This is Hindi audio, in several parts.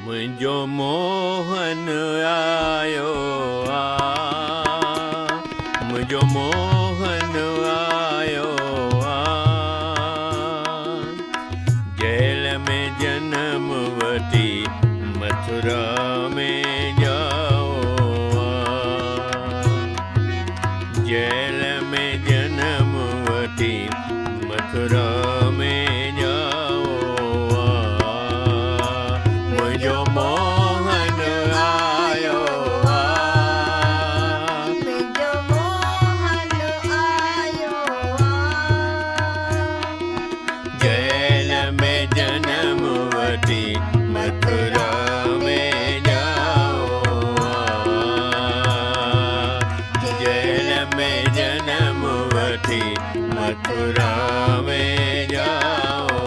मुझो मोहन आयो मुझो मोहन आयो जेल में जन्म वठी मथुरा में जाओ जेल में जन्म वठी मथुरा में जाओ मुझो मोहन आयो मुझो मोहन आयो जेल में जन्म वठी मथुरा में जाओ जेल में जन्म वठी मथुरा में जाओ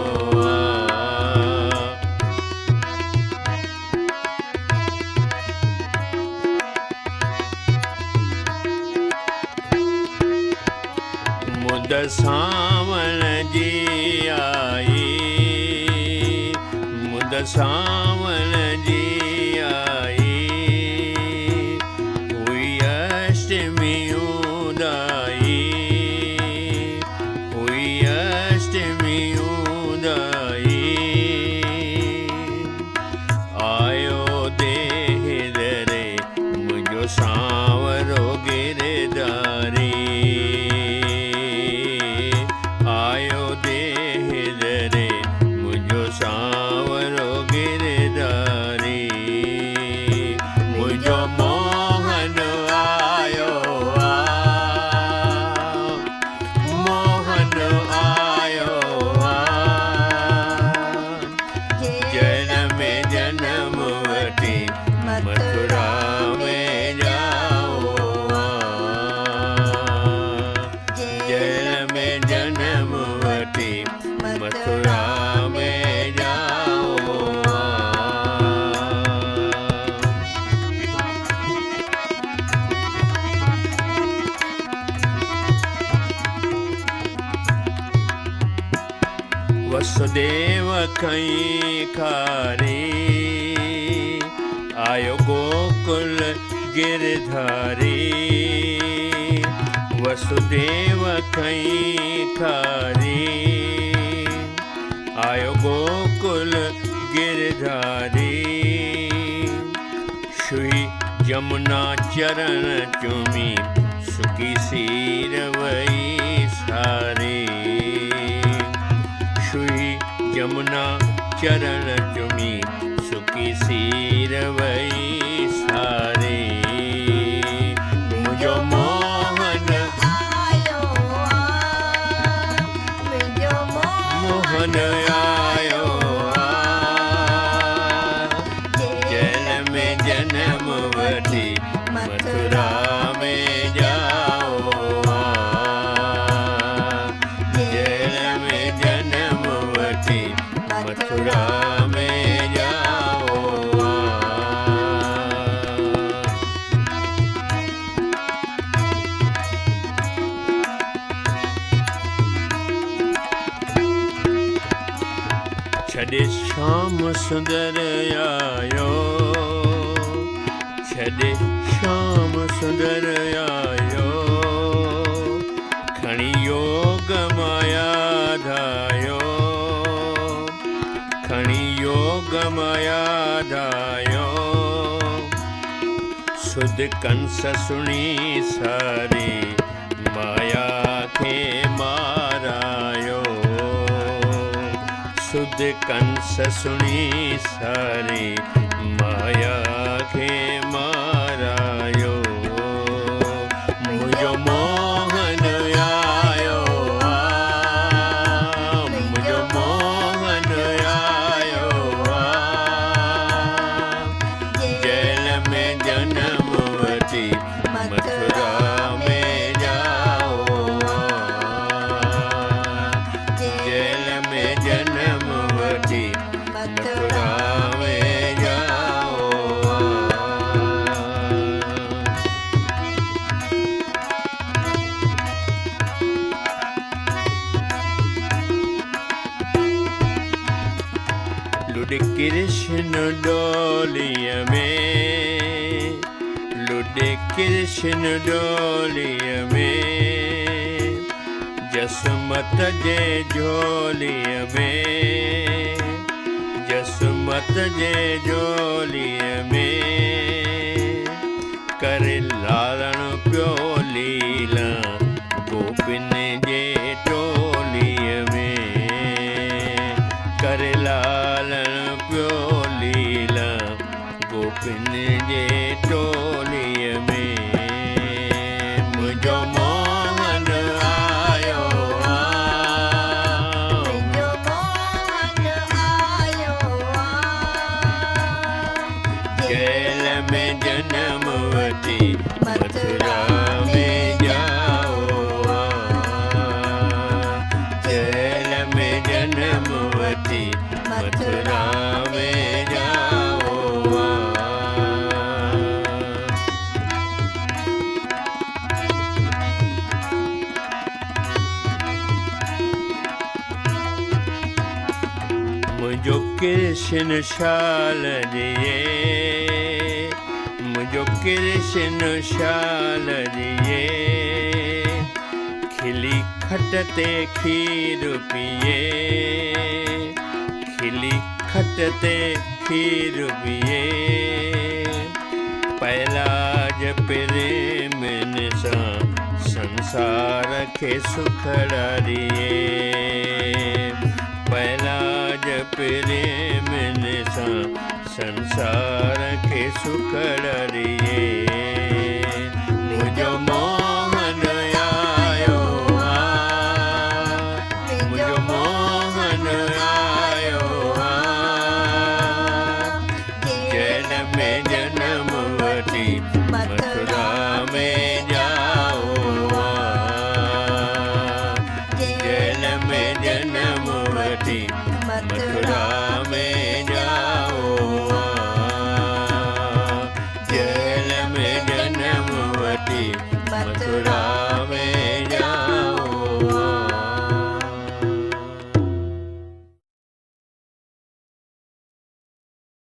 मुद सावन जी आई मुद सावन जी आई हुई अष्टमी उदाई हुई अष्टमी उदाई आयो देह दरे मुझो सांवरो गिरधारी आयो देह दरे मुझो सांवरो गिरधारी मुझो मोहन आयो मोहन आयो जेल में जन्म वठी मथुरा में जाओ जेल में जन्म वठी मथुरा में जाओ वसुदेव खई खारी आयो गोकुल गिरधारी वसुदेव खई खारी आयो गोकुल गिरधारी शुई यमुना चरण चुमी सुखी सीर वही सारी शुई यमुना चरण चुमी सुखी सीर वही सारी मुझो मोहन आयो मुझो मोहन आयो जेल में जन्म वठी मथुरा में जाओ जेल में जन्म वठी मथुरा में जाओ छॾे श्याम सुंदर आयो छॾे श्याम सुंदर आयो खणी योग माया धायो खणी योग माया धायो सुध कंस सुणी सारी माया खे मारायो सुध कंस सुणी सारी माया खे मारायो मुझो मोहन आयो मुझो मोहन आयो जेल में जन्म वठी मथुरा में जाओ जेल में जन्म वठी मथुरा में जाओ कृष्ण डोलिय में, लुटे कृष्ण डोलिय में, जसमत जे झोलिय में, जसमत जे झोलिय में, कर लालण प्यो लीला गोपिन जे टोलिय में, कर लालण प्यो लीला गोपिन जे टोलिय में, मुझो मोहन आयो मुझो मोहन आयो जेल में जन्मवती मथुरा में जाओ, जेल में जन्मवती मथुरा में जाओ। मुझो कृष्ण शाल दिए, मुझो कृष्ण शाल दिए, खिली खटते खीर पिए, खिली खटते खीर पिए, पहलाज प्रेम निसा संसार के सुखड़िए, पहलाज प्रेम निसा संसार के सुखड़िए।